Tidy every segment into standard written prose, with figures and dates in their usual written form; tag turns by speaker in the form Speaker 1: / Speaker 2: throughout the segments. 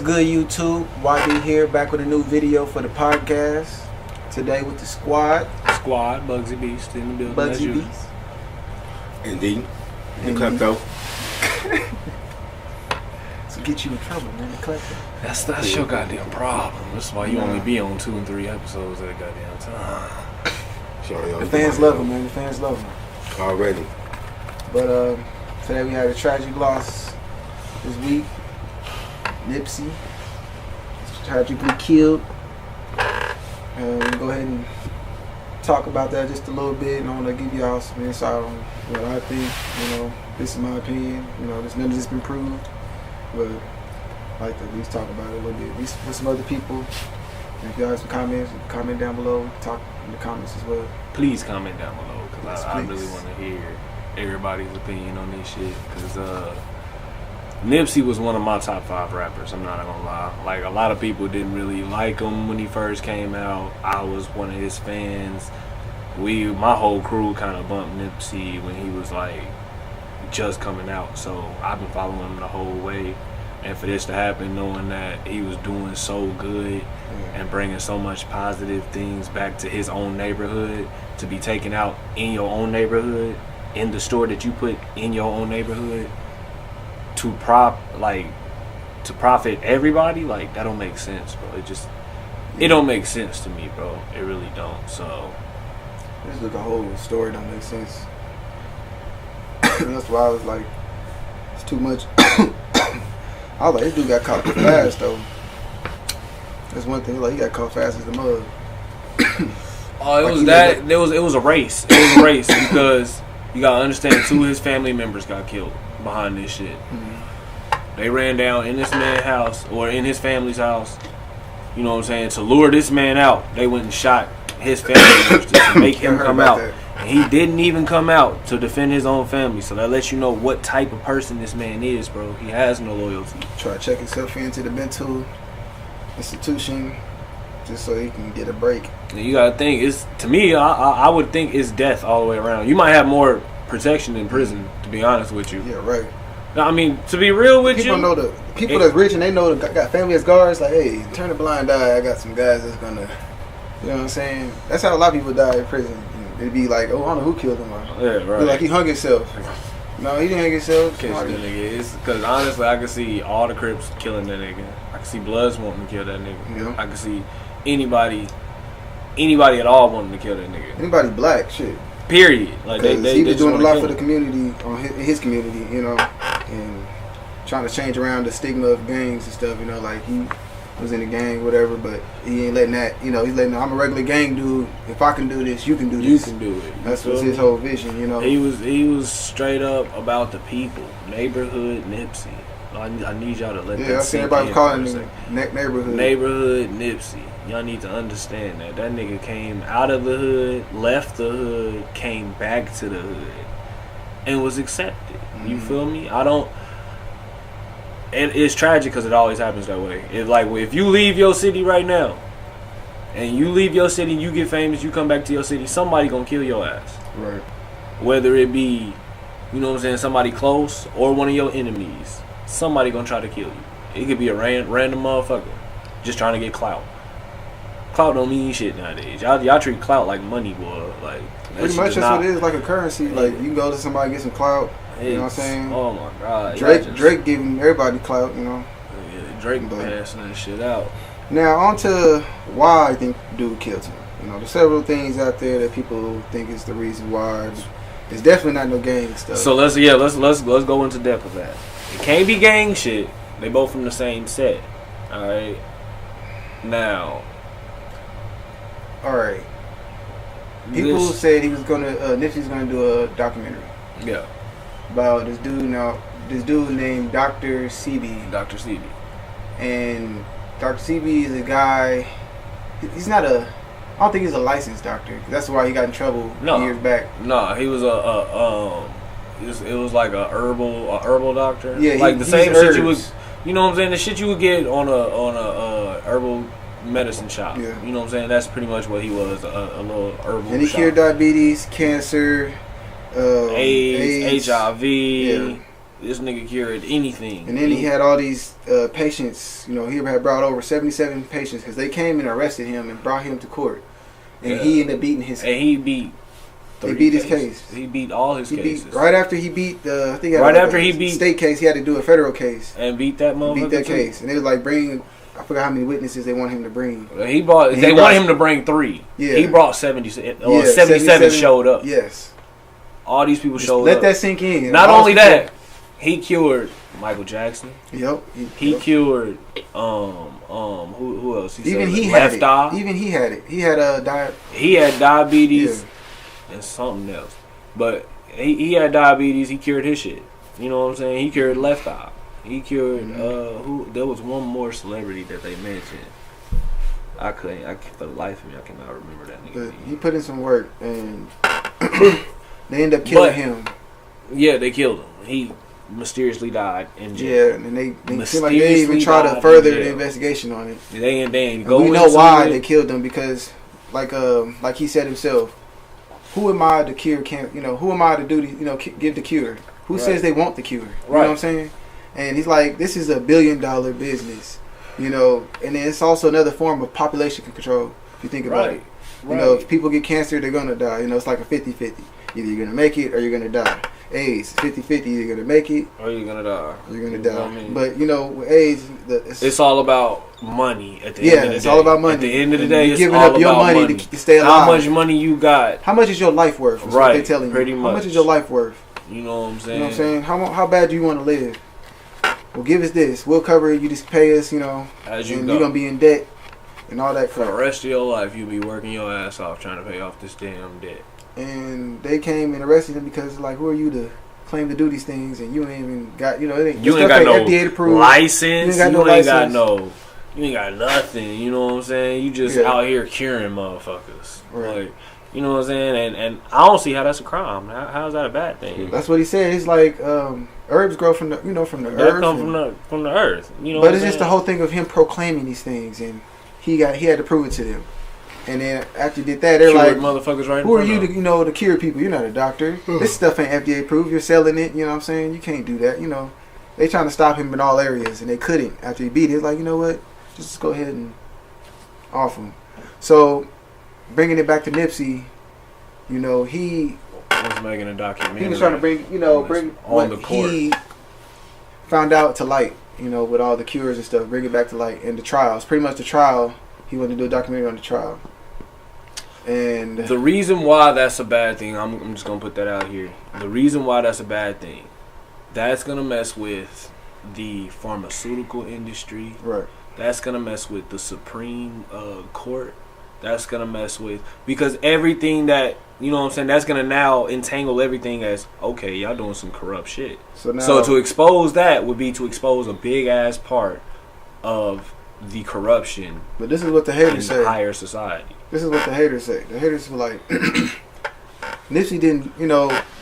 Speaker 1: good, YouTube? YB here, back with a new video for the podcast. Today with the squad.
Speaker 2: Bugzy Beast in the building.
Speaker 1: Bugzy Beast.
Speaker 3: Indeed. The klepto.
Speaker 1: So get you in trouble, man. The klepto.
Speaker 2: That's your goddamn problem. That's why you only be on 2 and 3 episodes at a goddamn time.
Speaker 1: The fans love him, man. The fans love him.
Speaker 3: Already.
Speaker 1: But today we had a tragic loss this week. NIPSEY tragically killed. We'll go ahead and talk about that just a little bit, and I want to give y'all some insight on what I think. This is my opinion. There's none of this been proved, but I'd like to at least talk about it a little bit, at least with some other people. And if y'all have some comments, comment down below. Talk in the comments as well.
Speaker 2: Please comment down below, because I really want to hear everybody's opinion on this shit, because Nipsey was one of my top 5 rappers, I'm not gonna lie. Like, a lot of people didn't really like him when he first came out. I was one of his fans. My whole crew kind of bumped Nipsey when he was like just coming out, so I've been following him the whole way. And for this to happen, knowing that he was doing so good and bringing so much positive things back to his own neighborhood, to be taken out in your own neighborhood, in the store that you put in your own neighborhood, to profit everybody, like, that don't make sense, bro. It don't make sense to me, bro. It really don't. So
Speaker 1: this is the whole story don't make sense. That's why I was like, it's too much. I was like, this dude got caught fast though. That's one thing. Like, he got caught fast as the mug.
Speaker 2: Oh, it was a race. It was a race because you gotta understand, 2 of his family members got killed behind this shit. They ran down in this man's house, or in his family's house, you know what I'm saying, to lure this man out. They went and shot his family members to make him come out. And he didn't even come out to defend his own family. So that lets you know what type of person this man is, bro. He has no loyalty.
Speaker 1: Try to check himself into the mental institution just so he can get a break.
Speaker 2: And you gotta think, to me, I would think it's death all the way around. You might have more protection in prison, to be honest with you.
Speaker 1: Yeah, right.
Speaker 2: I mean, to be real with
Speaker 1: people know the people that's rich and they know got family as guards. Like, hey, turn a blind eye. I got some guys that's gonna, you know what I'm saying? That's how a lot of people die in prison. It'd be like, oh, I don't know who killed him.
Speaker 2: Yeah, right.
Speaker 1: Be like, he hung himself. No, he didn't hang himself.
Speaker 2: Catch that nigga. Because honestly, I can see all the Crips killing that nigga. I can see Bloods wanting to kill that nigga. Yeah. I can see anybody at all wanting to kill that nigga.
Speaker 1: Anybody black, shit.
Speaker 2: Period. Like,
Speaker 1: he was doing a lot for the community, on his community, and trying to change around the stigma of gangs and stuff, like he was in a gang, whatever, but he ain't letting that, he's letting, I'm a regular gang dude, if I can do this, you can do this.
Speaker 2: You can do it.
Speaker 1: That's what's his whole vision,
Speaker 2: He was straight up about the people. Neighborhood Nipsey. I need y'all to let that sink in.
Speaker 1: Everybody was calling him neighborhood.
Speaker 2: Neighborhood Nipsey. Y'all need to understand that. That nigga came out of the hood, left the hood, came back to the hood, and was accepted. You feel me? It's tragic because it always happens that way. It's like, if you leave your city right now, and you leave your city, you get famous, you come back to your city, somebody gonna kill your ass.
Speaker 1: Right.
Speaker 2: Whether it be, somebody close or one of your enemies, somebody gonna try to kill you. It could be a random motherfucker just trying to get clout. Clout don't mean shit nowadays. Y'all treat clout like money, boy. Like,
Speaker 1: pretty much that's what it is, like a currency. Like, you can go to somebody and get some clout. You know what I'm saying?
Speaker 2: Oh my God.
Speaker 1: Drake giving everybody clout,
Speaker 2: Yeah, Drake passing that shit out.
Speaker 1: Now, on to why I think dude killed him. There's several things out there that people think is the reason why. It's definitely not no gang stuff.
Speaker 2: So let's go into depth of that. It can't be gang shit. They both from the same set. Alright. Now.
Speaker 1: Alright. People said he was Nipsey's gonna do a documentary.
Speaker 2: Yeah.
Speaker 1: About this dude named Dr. CB.
Speaker 2: Dr. CB.
Speaker 1: And Dr. CB is a guy, he's not I don't think he's a licensed doctor. That's why he got in trouble years back.
Speaker 2: No, he was it was like a herbal doctor.
Speaker 1: Yeah,
Speaker 2: like the same shit you would, what I'm saying? The shit you would get on a herbal medicine shop.
Speaker 1: Yeah.
Speaker 2: You know what I'm saying? That's pretty much what he was, a little herbal
Speaker 1: And he cured diabetes, cancer,
Speaker 2: AIDS, HIV.
Speaker 1: Yeah.
Speaker 2: This nigga cured anything.
Speaker 1: And then he had all these patients. You know, he had brought over 77 patients because they came and arrested him and brought him to court. And he ended up beating his.
Speaker 2: And he beat.
Speaker 1: He beat his case.
Speaker 2: He beat all his cases.
Speaker 1: Right after he beat the, I think
Speaker 2: right after he beat
Speaker 1: state case, he had to do a federal case
Speaker 2: and beat that motherfucker.
Speaker 1: Beat that case, and they was like bringing. I forgot how many witnesses they want him to bring.
Speaker 2: They wanted him to bring 3.
Speaker 1: Yeah,
Speaker 2: he brought 77 showed up.
Speaker 1: Yes,
Speaker 2: all these people showed up.
Speaker 1: Let that sink in.
Speaker 2: Not only that, he cured Michael Jackson.
Speaker 1: Yep.
Speaker 2: He cured who else?
Speaker 1: Even he had it. Even he had it. He had
Speaker 2: He had diabetes and something else. But he had diabetes. He cured his shit. You know what I'm saying? He cured left eye. He cured there was one more celebrity that they mentioned. For the life of me I cannot remember that nigga.
Speaker 1: But he put in some work and they ended up killing him.
Speaker 2: Yeah, they killed him. He mysteriously died in jail.
Speaker 1: Yeah, and they seem like they didn't even try to further the investigation on it.
Speaker 2: They ain't go.
Speaker 1: We know why they killed him because, like he said himself, who am I to cure? Who am I to do? Give the cure? Who says they want the cure? You know what I'm saying? And he's like, this is $1 billion business, and then it's also another form of population control. If you think about it, if people get cancer, they're gonna die. It's like a 50-50. Either you're gonna make it or you're gonna die. AIDS, 50-50. You're gonna make it
Speaker 2: or you're gonna die.
Speaker 1: But with AIDS,
Speaker 2: it's all about money. At the end of the day,
Speaker 1: it's all about money.
Speaker 2: At the end of the day,
Speaker 1: you're
Speaker 2: it's
Speaker 1: giving
Speaker 2: all
Speaker 1: up your
Speaker 2: about
Speaker 1: money to stay alive.
Speaker 2: How much money you got?
Speaker 1: How much is your life worth? That's what they're telling you.
Speaker 2: Pretty much.
Speaker 1: How much is your life worth?
Speaker 2: You know what I'm saying?
Speaker 1: You know what I'm saying? How bad do you want to live? Well, give us this. We'll cover it. You just pay us,
Speaker 2: as you
Speaker 1: and
Speaker 2: go.
Speaker 1: You're going to be in debt and all that crap.
Speaker 2: For the rest of your life, you'll be working your ass off trying to pay off this damn debt.
Speaker 1: And they came and arrested him because, who are you to claim to do these things? And you ain't even got,
Speaker 2: you ain't got no
Speaker 1: FDA approved
Speaker 2: license.
Speaker 1: You
Speaker 2: ain't got nothing. You know what I'm saying? You just out here curing motherfuckers.
Speaker 1: Right.
Speaker 2: You know what I'm saying? And I don't see how that's a crime. How is that a bad thing?
Speaker 1: That's what he said. He's like, herbs grow from the from the earth.
Speaker 2: Come from the earth.
Speaker 1: But it's just the whole thing of him proclaiming these things, and he had to prove it to them. And then after he did that, they're like,
Speaker 2: motherfuckers right
Speaker 1: who are you to cure people? You're not a doctor. This stuff ain't FDA approved. You're selling it. You know what I'm saying? You can't do that. They trying to stop him in all areas, and they couldn't. After he beat it, it's like, you know what? Just go ahead and off him. So, bringing it back to Nipsey, he
Speaker 2: was making a documentary.
Speaker 1: He was trying to bring what he found out to light, with all the cures and stuff, bring it back to light. And the trials, pretty much the trial, he wanted to do a documentary on the trial. And
Speaker 2: the reason why that's a bad thing, I'm just going to put that out here. The reason why that's a bad thing, that's going to mess with the pharmaceutical industry.
Speaker 1: Right.
Speaker 2: That's going to mess with the Supreme Court. That's going to mess with, because everything that, that's going to now entangle everything as, okay, y'all doing some corrupt shit. So to expose that would be to expose a big ass part of the corruption.
Speaker 1: But this is what the haters say.
Speaker 2: Higher society.
Speaker 1: This is what the haters say. The haters were like, Nipsey didn't,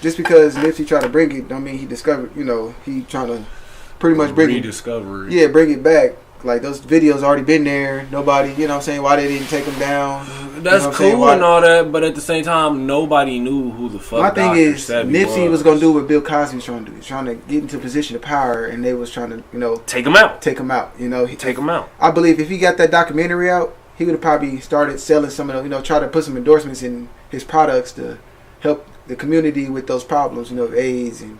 Speaker 1: just because Nipsey tried to bring it, don't mean he discovered, he trying to pretty much bring it back. Like, those videos already been there. Nobody, why they didn't take them down.
Speaker 2: That's cool and all that, but at the same time, nobody knew who the fuck.
Speaker 1: My thing is, Nipsey was going to do what Bill Cosby was trying to do. He's trying to get into a position of power, and they was trying to,
Speaker 2: take him out.
Speaker 1: Take him out.
Speaker 2: Take him out.
Speaker 1: I believe if he got that documentary out, he would have probably started selling some of the, try to put some endorsements in his products to help the community with those problems, AIDS and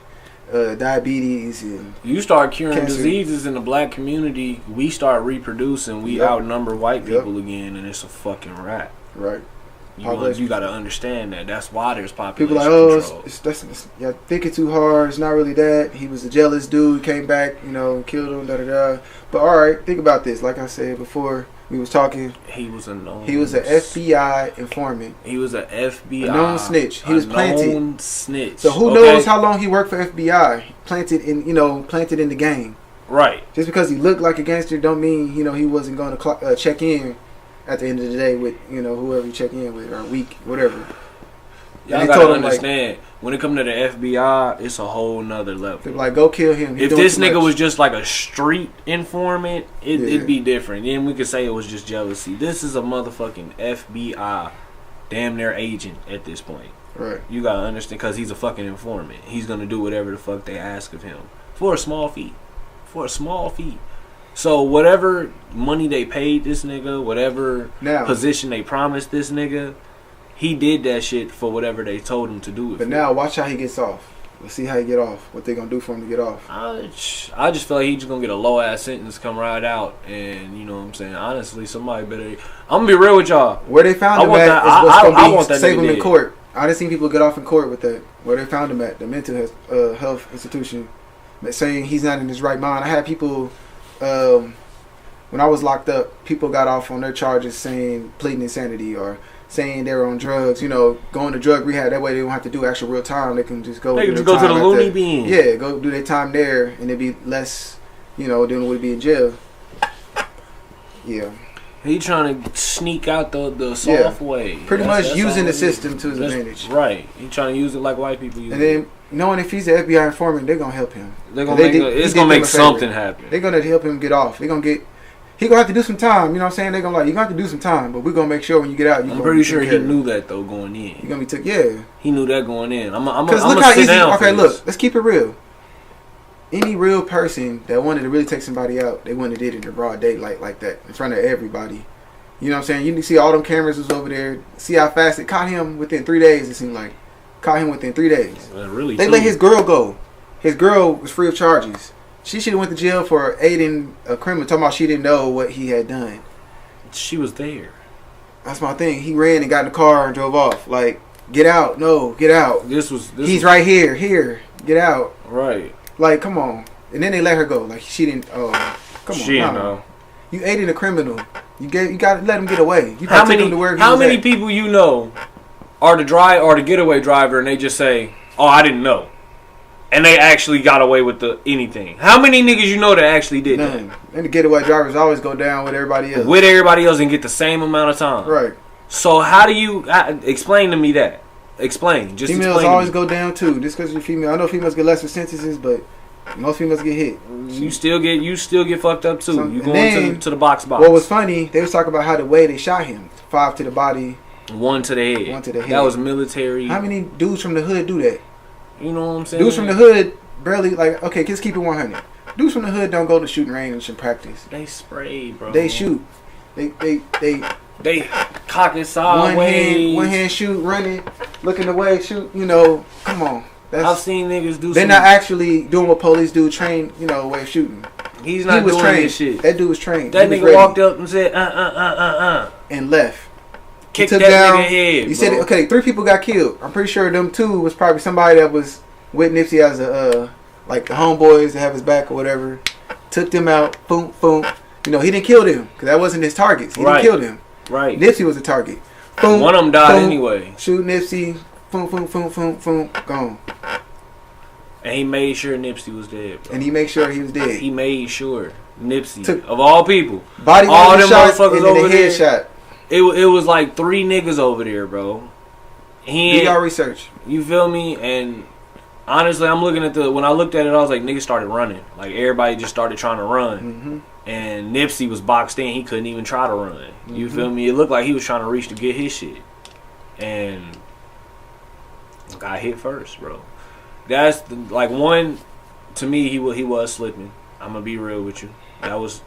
Speaker 1: diabetes, and
Speaker 2: you start curing
Speaker 1: cancer.
Speaker 2: Diseases in the black community, we start reproducing, we outnumber white people again, and it's a fucking wrap.
Speaker 1: Right.
Speaker 2: You got to understand that. That's why there's population
Speaker 1: people
Speaker 2: control.
Speaker 1: Y'all thinking too hard. It's not really that. He was a jealous dude. Came back, killed him. Da da da. But all right, think about this. Like I said before, we was talking.
Speaker 2: He was an
Speaker 1: FBI informant.
Speaker 2: He was an FBI.
Speaker 1: A known snitch. He was planted.
Speaker 2: Known snitch.
Speaker 1: So who knows how long he worked for FBI? Planted in the game.
Speaker 2: Right.
Speaker 1: Just because he looked like a gangster, don't mean he wasn't going to check in at the end of the day with whoever you check in with, or week, whatever.
Speaker 2: Y'all gotta understand, when it comes to the FBI, it's a whole nother level.
Speaker 1: They're like, go kill him.
Speaker 2: If this nigga was just like a street informant, it'd be different. Then we could say it was just jealousy. This is a motherfucking FBI, damn near agent at this point.
Speaker 1: Right.
Speaker 2: You gotta understand, because he's a fucking informant. He's gonna do whatever the fuck they ask of him for a small fee. So whatever money they paid this nigga, whatever position they promised this nigga, he did that shit for whatever they told him to do it.
Speaker 1: But now watch how he gets off. Let's see how he get off. What they gonna do for him to get off?
Speaker 2: I just feel like he's just gonna get a low ass sentence, come right out, and you know what I'm saying. Honestly, somebody better. I'm gonna be real with y'all.
Speaker 1: Where they found him at is what's gonna be save him in court. I done seen people get off in court with that. Where they found him at, the mental health institution, saying he's not in his right mind. I had people, when I was locked up, people got off on their charges saying pleading insanity or saying they were on drugs, you know, going to drug rehab. That way they don't have to do actual real time. They can just go.
Speaker 2: They can just go to the loony bin.
Speaker 1: Yeah, go do their time there, and it'd be less, you know, than would be in jail. Yeah.
Speaker 2: He trying to sneak out the soft way.
Speaker 1: Pretty much using the system to his advantage.
Speaker 2: Right. He trying to use it like white people use it.
Speaker 1: And then knowing if he's an FBI informant, they're gonna help him.
Speaker 2: They're gonna it's gonna make something happen.
Speaker 1: They're gonna help him get off. He gonna have to do some time. You know what I'm saying? They're gonna you're gonna have to do some time, but we're gonna make sure when you get out.
Speaker 2: I'm pretty sure he knew that though going in.
Speaker 1: You're gonna be yeah.
Speaker 2: He knew that going in. I'm
Speaker 1: look how easy. Okay, look. Let's keep it real. Any real person that wanted to really take somebody out, they wouldn't have did it in broad daylight like that in front of everybody. You know what I'm saying? You can see all them cameras was over there. See how fast it caught him within 3 days. It seemed like caught him within 3 days.
Speaker 2: Really?
Speaker 1: They let his girl go. His girl was free of charges. She should have went to jail for aiding a criminal. Talking about she didn't know what he had done.
Speaker 2: She was there.
Speaker 1: That's my thing. He ran and got in the car and drove off. Like, get out. No, get out. He's right here. Here, get out.
Speaker 2: Right.
Speaker 1: Like, come on. And then they let her go. Like she didn't. Oh, come on.
Speaker 2: She didn't know.
Speaker 1: You aided a criminal. You got to let him get away. You
Speaker 2: how many people you know are the getaway driver and they just say, "Oh, I didn't know," and they actually got away with anything? How many niggas you know that actually did that?
Speaker 1: And the getaway drivers always go down with everybody else.
Speaker 2: With everybody else and get the same amount of time.
Speaker 1: Right.
Speaker 2: So how do you explain to me that? Explain. Just
Speaker 1: females always go down too. Just because you're female, I know females get lesser sentences, but most females get hit.
Speaker 2: You still get fucked up too. You going to the box.
Speaker 1: What was funny, they was talking about how the way they shot him. 5 to the body,
Speaker 2: 1 to the head. That was military.
Speaker 1: How many dudes from the hood do that?
Speaker 2: You know what I'm saying?
Speaker 1: Dudes from the hood barely, like, okay, just keep it 100. Dudes from the hood don't go to shooting range and practice.
Speaker 2: They spray, bro.
Speaker 1: They shoot. They
Speaker 2: cock it sideways.
Speaker 1: One hand shoot, running, looking away, shoot. You know, come on.
Speaker 2: I've seen niggas do.
Speaker 1: They're not actually doing what police do. Train, you know, way of shooting.
Speaker 2: He's not doing this shit.
Speaker 1: That dude was trained.
Speaker 2: That nigga walked up and said,
Speaker 1: and left.
Speaker 2: Kicked that nigga head.
Speaker 1: He said, okay, 3 people got killed. I'm pretty sure them 2 was probably somebody that was with Nipsey as like the homeboys that have his back or whatever. Took them out. Boom, boom. You know, he didn't kill them because that wasn't his targets. He didn't kill them.
Speaker 2: Right.
Speaker 1: Nipsey was the target. Boom,
Speaker 2: one of them died anyway.
Speaker 1: Shoot Nipsey. Boom, boom, boom, boom, boom. Gone.
Speaker 2: And he made sure Nipsey was dead, bro.
Speaker 1: And he made sure he was dead.
Speaker 2: He made sure Nipsey, of all people,
Speaker 1: body
Speaker 2: all them
Speaker 1: shots
Speaker 2: motherfuckers over there.
Speaker 1: Headshot.
Speaker 2: It was like 3 niggas over there, bro.
Speaker 1: Do y'all research?
Speaker 2: You feel me? And honestly, I'm looking at when I looked at it, I was like, niggas started running. Like everybody just started trying to run.
Speaker 1: Mm-hmm.
Speaker 2: And Nipsey was boxed in. He couldn't even try to run. Mm-hmm. You feel me? It looked like he was trying to reach to get his shit. And got hit first, bro. That's one. To me, he was slipping. I'm gonna be real with you. That was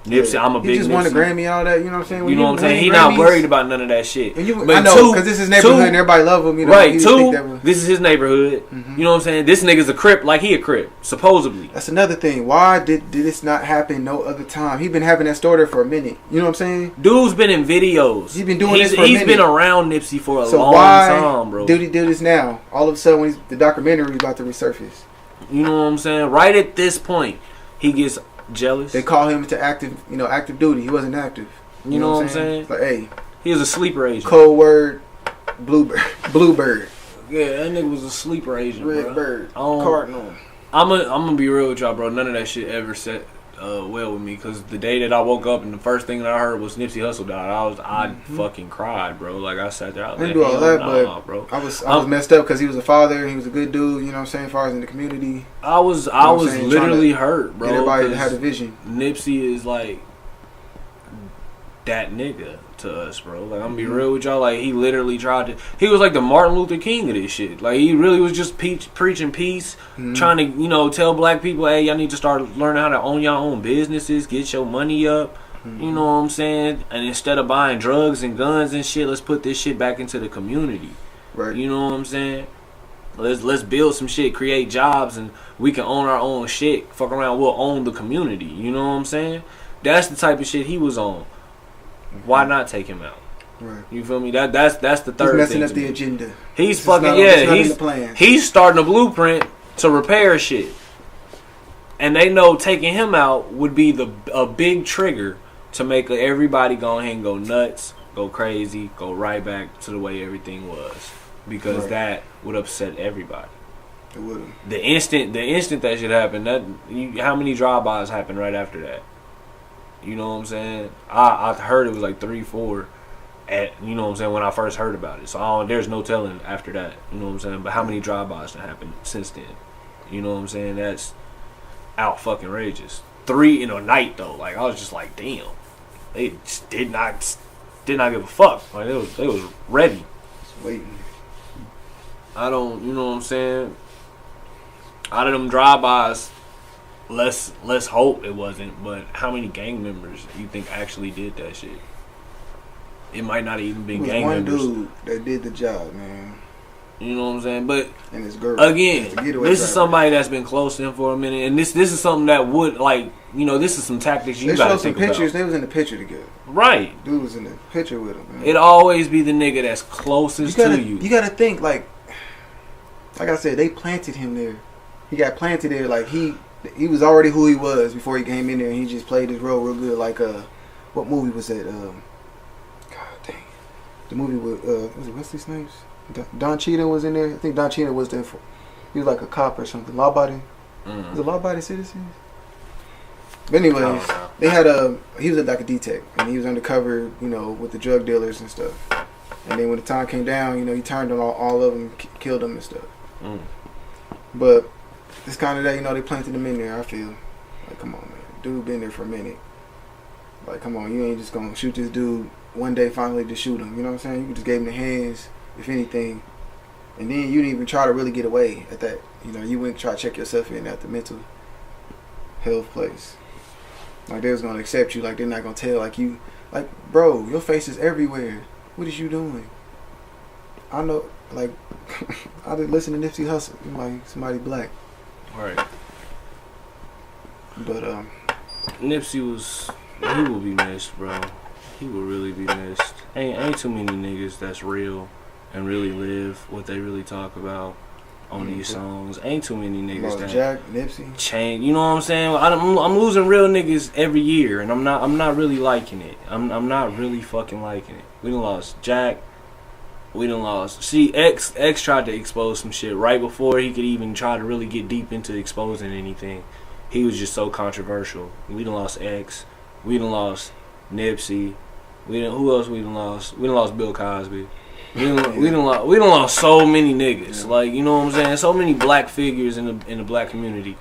Speaker 2: Nipsey. I'm a big.
Speaker 1: He just won a Grammy and all that. You know what I'm saying?
Speaker 2: You know what I'm saying? He not worried about none of that shit.
Speaker 1: I know because this is his neighborhood and everybody love him. You know,
Speaker 2: right? 2. This is his neighborhood.
Speaker 1: Mm-hmm.
Speaker 2: You know what I'm saying? This nigga's a Crip, like he a Crip, supposedly.
Speaker 1: That's another thing. Why did this not happen no other time? He been having that story there for a minute. You know what I'm saying?
Speaker 2: Dude's been in videos.
Speaker 1: He's been doing this for a minute.
Speaker 2: He's been around Nipsey for a long time, bro.
Speaker 1: Did he do this now? All of a sudden, when the documentary is about to resurface.
Speaker 2: You know what I'm saying? Right at this point, he gets jealous.
Speaker 1: They call him to active duty. He wasn't active.
Speaker 2: You know what I'm saying?
Speaker 1: It's like, hey,
Speaker 2: he was a sleeper agent.
Speaker 1: Code word, bluebird.
Speaker 2: Yeah, that nigga was a sleeper agent,
Speaker 1: Red
Speaker 2: bro.
Speaker 1: bird, cardinal.
Speaker 2: I'm gonna be real with y'all, bro. None of that shit ever set well with me, because the day that I woke up and the first thing that I heard was Nipsey Hussle died, I fucking cried, bro. Like I sat there, I
Speaker 1: didn't do all that, but
Speaker 2: bro.
Speaker 1: I was messed up because he was a father. He was a good dude. You know what I'm saying? As far as in the community,
Speaker 2: I was literally hurt, bro.
Speaker 1: Everybody had a vision.
Speaker 2: Nipsey is like that nigga. to us, bro. Like, I'm gonna be real with y'all. Like, he literally tried to. He was like the Martin Luther King of this shit. Like, he really was just preaching peace, trying to, tell black people, hey, y'all need to start learning how to own your own businesses, get your money up. You know what I'm saying? And instead of buying drugs and guns and shit, let's put this shit back into the community.
Speaker 1: Right.
Speaker 2: You know what I'm saying? Let's build some shit, create jobs, and we can own our own shit. Fuck around, we'll own the community. You know what I'm saying? That's the type of shit he was on. Why not take him out?
Speaker 1: Right.
Speaker 2: You feel me? That's the third thing.
Speaker 1: He's messing up the agenda.
Speaker 2: He's starting a blueprint to repair shit. And they know taking him out would be a big trigger to make everybody go ahead and go nuts, go crazy, go right back to the way everything was. Because that would upset everybody.
Speaker 1: It would.
Speaker 2: The instant that shit happened, how many drive-bys happened right after that? You know what I'm saying? I heard it was like 3, 4 you know what I'm saying, when I first heard about it. So there's no telling after that. You know what I'm saying? But how many drive-bys have happened since then? You know what I'm saying? That's out fucking rageous. 3 in a night though. Like, I was just like, damn. They just did not give a fuck. Like, they was ready.
Speaker 1: Just waiting.
Speaker 2: You know what I'm saying? Out of them drive-bys, let's hope it wasn't, but how many gang members you think actually did that shit? It might not even been gang members.
Speaker 1: One dude that did the job, man.
Speaker 2: You know what I'm saying? But
Speaker 1: and his girl.
Speaker 2: Again, this is somebody that's been close to him for a minute, and this is something that would, like, this is some tactics you gotta think about.
Speaker 1: Pictures. They was in the picture together.
Speaker 2: Right.
Speaker 1: Dude was in the picture with him, man.
Speaker 2: It always be the nigga that's closest to you.
Speaker 1: You gotta think, like I said, they planted him there. He got planted there, like he was already who he was before he came in there, and he just played his role real good. Like, what movie was that? God dang, the movie with was it Wesley Snipes? Don Cheadle was in there. I think Don Cheadle was there for. He was like a cop or something. Law Abiding. Was it Law Abiding Citizens? But anyways, they had he was like a detective, and he was undercover, with the drug dealers and stuff. And then when the time came down, he turned on all of them, killed them and stuff. But it's kind of that, they planted him in there. I feel like, come on, man, dude been there for a minute. Like, come on, you ain't just gonna shoot this dude one day, finally just shoot him. You know what I'm saying? You just gave him the hands, if anything, and then you didn't even try to really get away at that. You went try to check yourself in at the mental health place. Like, they was gonna accept you. Like, they're not gonna tell. Like, bro, your face is everywhere. What is you doing? I know, like, I did listen to Nipsey Hussle, like somebody black.
Speaker 2: Right.
Speaker 1: But
Speaker 2: Nipsey he will be missed, bro. He will really be missed. Ain't too many niggas that's real and really live what they really talk about on these songs. Ain't too many niggas that
Speaker 1: Jack, Nipsey
Speaker 2: change. You know what I'm saying? I'm losing real niggas every year, and I'm not really liking it. I'm not really fucking liking it. We done lost Jack. We done lost. See, X tried to expose some shit right before he could even try to really get deep into exposing anything. He was just so controversial. We done lost X. We done lost Nipsey. Who else we done lost? We done lost Bill Cosby. We done lost so many niggas. Yeah. Like, you know what I'm saying? So many black figures in the black community.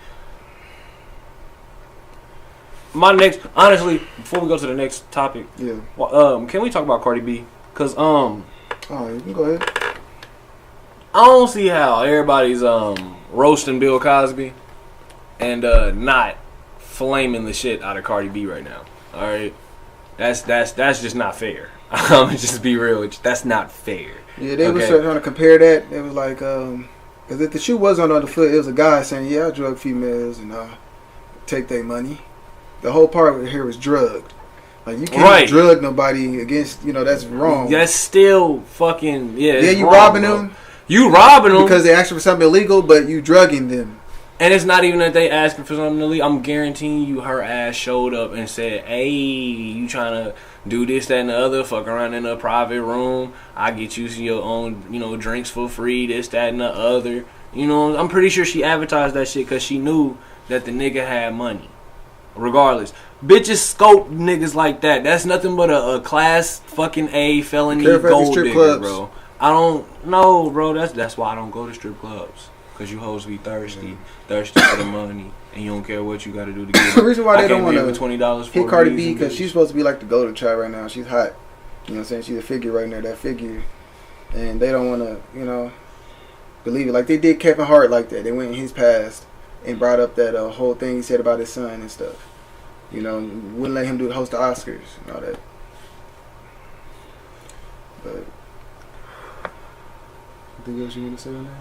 Speaker 2: Honestly, before we go to the next topic, can we talk about Cardi B? Cause
Speaker 1: you can go ahead.
Speaker 2: I don't see how everybody's roasting Bill Cosby and not flaming the shit out of Cardi B right now. All right, that's just not fair. I'm gonna just be real with you. That's not fair.
Speaker 1: Yeah, they was trying to compare that. It was like, because if the shoe was on the foot, it was a guy saying, "Yeah, I drug females and take their money." The whole part here was drugged. Like, you can't drug nobody against, that's wrong.
Speaker 2: That's still fucking,
Speaker 1: you
Speaker 2: wrong,
Speaker 1: robbing them.
Speaker 2: You robbing them
Speaker 1: because they asking for something illegal, but you drugging them.
Speaker 2: And it's not even that they asking for something illegal. I'm guaranteeing you her ass showed up and said, hey, you trying to do this, that, and the other, fuck around in a private room. I get you your own, drinks for free, this, that, and the other. I'm pretty sure she advertised that shit because she knew that the nigga had money. Regardless. Bitches scope niggas like that. That's nothing but a class fucking A felony gold digger, clubs. Bro. I don't know, bro. That's why I don't go to strip clubs. Because you hoes be thirsty for the money, and you don't care what you got to do to get it.
Speaker 1: The reason why they don't want to
Speaker 2: $20 for
Speaker 1: hit Cardi B, because she's supposed to be like the golden child right now. She's hot. You know what I'm saying? She's a figure right there, that figure. And they don't want to, you know, believe it. Like they did Kevin Hart like that. They went in his past and brought up that whole thing he said about his son and stuff. You know, wouldn't let him host the Oscars and all that. But anything else you want to say on that?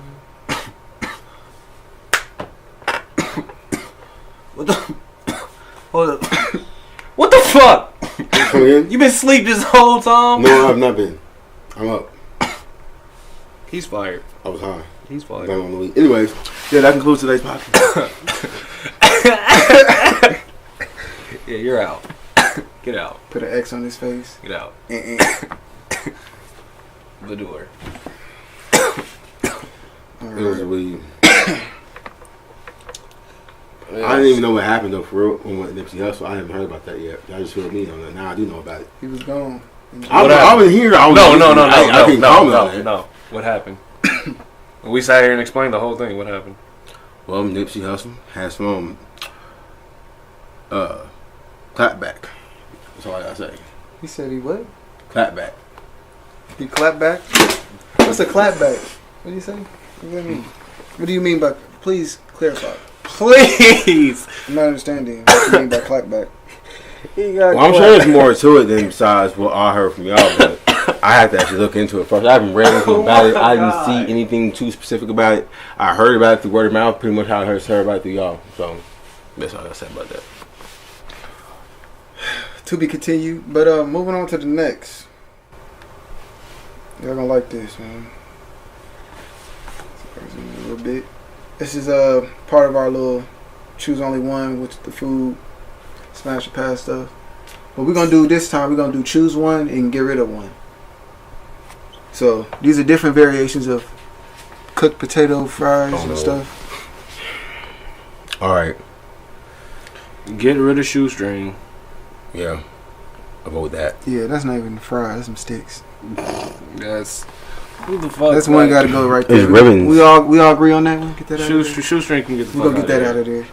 Speaker 2: What the? Hold up. What the fuck?
Speaker 3: Come again?
Speaker 2: You been asleep this whole time?
Speaker 3: No, I've not been. I'm up.
Speaker 2: He's fired.
Speaker 3: I was high.
Speaker 2: He's fired.
Speaker 3: Down on the week. Anyways, yeah, that concludes today's podcast.
Speaker 2: Yeah, you're out. Get out.
Speaker 1: Put an X on his face.
Speaker 2: Get out. The door.
Speaker 3: It was really. I didn't even know what happened though, for real. When we went to Nipsey Hussle, I haven't heard about that yet. I just filled me on that. Now I do know about it.
Speaker 1: He was gone.
Speaker 3: I was here.
Speaker 2: No. What happened? We sat here and explained the whole thing. What happened?
Speaker 3: Well, Nipsey Hussle has some clapback. That's all I gotta say.
Speaker 1: He said he what?
Speaker 3: Clapback.
Speaker 1: He clapped back? What's a clapback? What do you say? What do you mean? What do you mean by? Please clarify.
Speaker 2: Please.
Speaker 1: I'm not understanding what you mean by clapback.
Speaker 3: Well, I'm sure there's more to it than besides what I heard from y'all, but I had to actually look into it first. I haven't read anything about it. I didn't see anything too specific about it. I heard about it through word of mouth, pretty much how I heard about it through y'all. So that's all I gotta say about that.
Speaker 1: To be continued. But moving on to the next. Y'all gonna like this, man. A little bit. This is part of our little choose only one, which is the food smash or pass stuff. But we're gonna do this time. We're gonna do choose one and get rid of one. So these are different variations of cooked potato fries and stuff.
Speaker 3: All right.
Speaker 2: Get rid of shoestring.
Speaker 3: Yeah. I'll go with that.
Speaker 1: Yeah, that's not even fries. That's some sticks.
Speaker 2: That's who the fuck.
Speaker 1: That's one got to go right there.
Speaker 3: It's ribbons.
Speaker 1: We all agree on that one. Get that out.
Speaker 2: Shoestring can get the fuck
Speaker 1: out. We gonna get that out of there.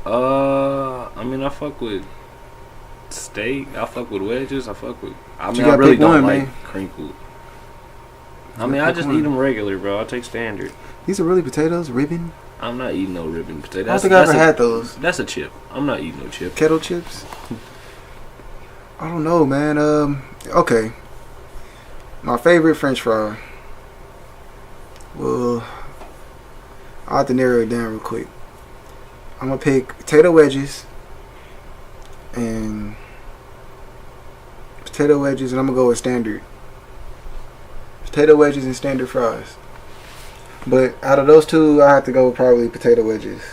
Speaker 2: I mean, I fuck with steak. I fuck with wedges. I mean,
Speaker 1: I
Speaker 2: really don't
Speaker 1: one,
Speaker 2: like
Speaker 1: man.
Speaker 2: crinkled. I mean, I just eat them regular, bro. I take standard.
Speaker 1: These are really potatoes, ribbon.
Speaker 2: I'm not eating no ribbon potato.
Speaker 1: I don't think I ever had those.
Speaker 2: That's a chip. I'm not eating no chip.
Speaker 1: Kettle chips. I don't know, man. Okay. My favorite French fry. Well, I'll have to narrow it down real quick. I'm gonna pick potato wedges and I'm gonna go with standard. Potato wedges and standard fries. But out of those two, I have to go with probably potato wedges.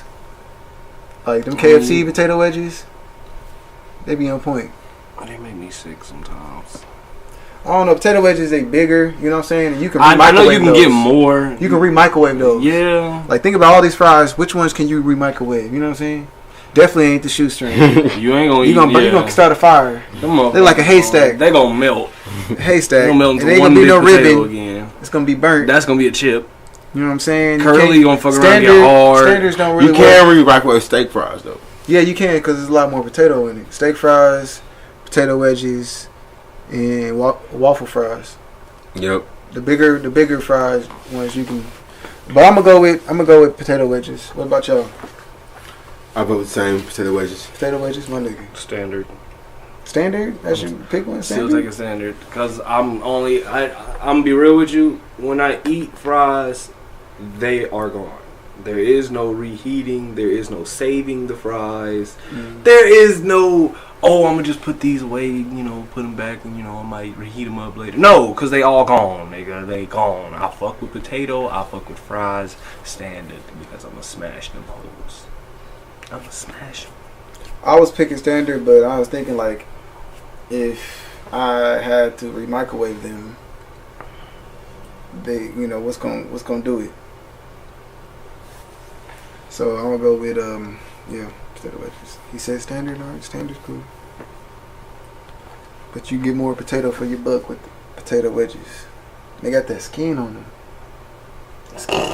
Speaker 1: Like them KFC potato wedges, they be on point.
Speaker 2: They make me sick sometimes.
Speaker 1: I don't know. Potato wedges, they bigger. You know what I'm saying? And you can.
Speaker 2: I know you can get more.
Speaker 1: You can re-microwave those.
Speaker 2: Yeah.
Speaker 1: Like think about all these fries. Which ones can you re-microwave? You know what I'm saying? Definitely ain't the shoestring.
Speaker 2: You ain't gonna.
Speaker 1: You gonna start a fire. They're like a haystack.
Speaker 2: They gonna melt.
Speaker 1: Haystack.
Speaker 2: Gonna melt into
Speaker 1: and ain't
Speaker 2: one
Speaker 1: gonna be
Speaker 2: big
Speaker 1: no
Speaker 2: potato
Speaker 1: ribbon.
Speaker 2: again.
Speaker 1: It's gonna be burnt.
Speaker 2: That's gonna be a chip.
Speaker 1: You know what I'm saying?
Speaker 2: Curly gonna fuck around and get hard.
Speaker 1: Standards don't really
Speaker 3: You can re-microwave steak fries though.
Speaker 1: Yeah, you can because there's a lot more potato in it. Steak fries, potato wedges, and waffle fries.
Speaker 3: Yep.
Speaker 1: The bigger fries ones you can. But I'm gonna go with potato wedges. What about y'all?
Speaker 3: I vote the same. Potato wedges.
Speaker 1: Potato wedges, my nigga.
Speaker 2: Standard.
Speaker 1: Standard? That's your pick one.
Speaker 2: Still take a standard because I'm gonna be real with you. When I eat fries, they are gone. There is no reheating. There is no saving the fries. There is no, I'm going to just put these away, put them back and, I might reheat them up later. No, because they all gone, nigga. They gone. I fuck with potato. I fuck with fries standard because I'm going to smash them hoes. I'm going to smash them.
Speaker 1: I was picking standard, but I was thinking like if I had to re-microwave them, they, what's gonna do it? So I'm gonna go with potato wedges. He said standard, alright, standard's cool. But you get more potato for your buck with potato wedges. They got that skin on them.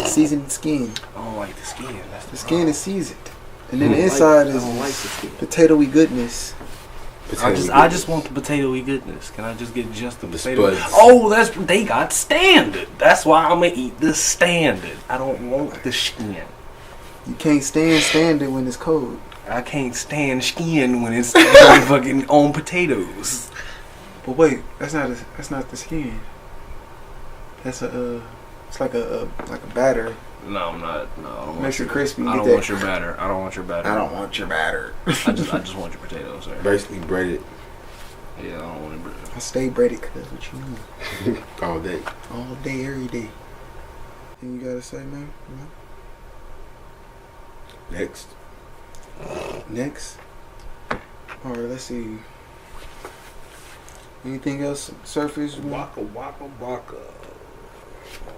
Speaker 1: Seasoned skin.
Speaker 2: I don't like the skin.
Speaker 1: The skin is seasoned. And then the inside is
Speaker 2: I don't like the skin.
Speaker 1: potatoey goodness.
Speaker 2: I just want the potatoy goodness. Can I just get just the potato?
Speaker 3: spuds.
Speaker 2: Oh, they got standard. That's why I'm gonna eat the standard. I don't want the skin.
Speaker 1: You can't stand standard when it's cold.
Speaker 2: I can't stand skin when it's fucking on potatoes.
Speaker 1: But wait, that's not the skin. That's it's like a batter.
Speaker 2: No, I'm not. No, I don't
Speaker 1: Makes it crispy.
Speaker 2: I don't want your batter. I don't want your batter.
Speaker 1: I don't want your batter.
Speaker 2: I just want your potatoes, sir.
Speaker 3: Basically breaded.
Speaker 2: Yeah, I don't want it breaded.
Speaker 1: I stay breaded because that's what you need.
Speaker 3: All day.
Speaker 1: All day, every day. Anything you gotta say, man?
Speaker 3: Next.
Speaker 1: Next. All right, let's see. Anything else surface?
Speaker 2: Waka.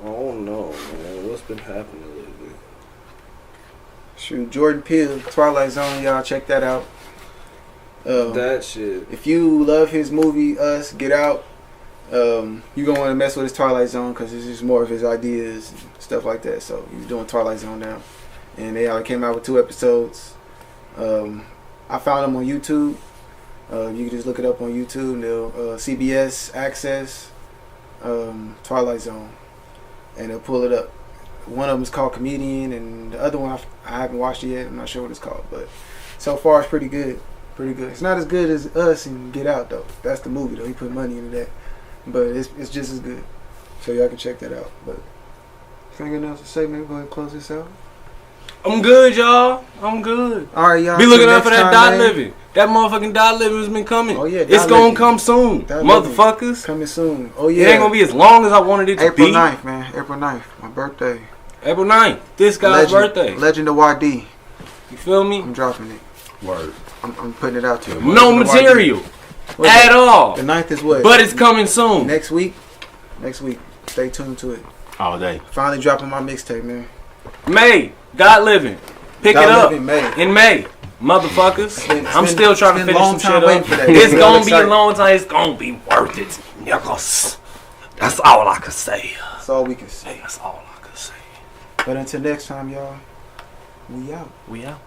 Speaker 2: I don't know, man. What's been happening lately?
Speaker 1: Shoot, Jordan Peele, Twilight Zone, y'all check that out.
Speaker 2: That shit.
Speaker 1: If you love his movie Us, Get Out, you gonna want to mess with his Twilight Zone because it's just more of his ideas and stuff like that. So he's doing Twilight Zone now, and they came out with 2 episodes. I found them on YouTube. You can just look it up on YouTube. They'll CBS Access Twilight Zone, and they'll pull it up. One of them is called Comedian, and the other one I haven't watched it yet. I'm not sure what it's called, but so far it's pretty good. Pretty good. It's not as good as Us and Get Out though. That's the movie though. He put money into that, but it's just as good. So y'all can check that out. But anything else to say? Maybe go ahead and close this out.
Speaker 2: I'm good, y'all. I'm good.
Speaker 1: All right, y'all.
Speaker 2: Be looking out for that dot living. That motherfucking dot living has been coming.
Speaker 1: Oh yeah,
Speaker 2: it's gonna come soon, motherfuckers.
Speaker 1: Coming soon. Oh yeah.
Speaker 2: It ain't gonna be as long as I wanted it to be.
Speaker 1: April 9th, man. April 9th, my birthday.
Speaker 2: April 9th, this guy's birthday.
Speaker 1: Legend of YD.
Speaker 2: You feel me?
Speaker 1: I'm dropping it.
Speaker 3: Word.
Speaker 1: I'm putting it out to you.
Speaker 2: No material at all.
Speaker 1: The 9th is what?
Speaker 2: But it's coming soon.
Speaker 1: Next week. Stay tuned to it.
Speaker 3: All day.
Speaker 1: Finally dropping my mixtape, man.
Speaker 2: May. God living. Pick
Speaker 1: God
Speaker 2: it up.
Speaker 1: Living
Speaker 2: In May. Motherfuckers. I'm still trying to finish some shit up.
Speaker 1: For that.
Speaker 2: It's gonna be a long time. It's gonna be worth it. Niggas. That's all I can say.
Speaker 1: That's all we can say.
Speaker 2: That's all I can say.
Speaker 1: But until next time, y'all, we out.
Speaker 2: We out.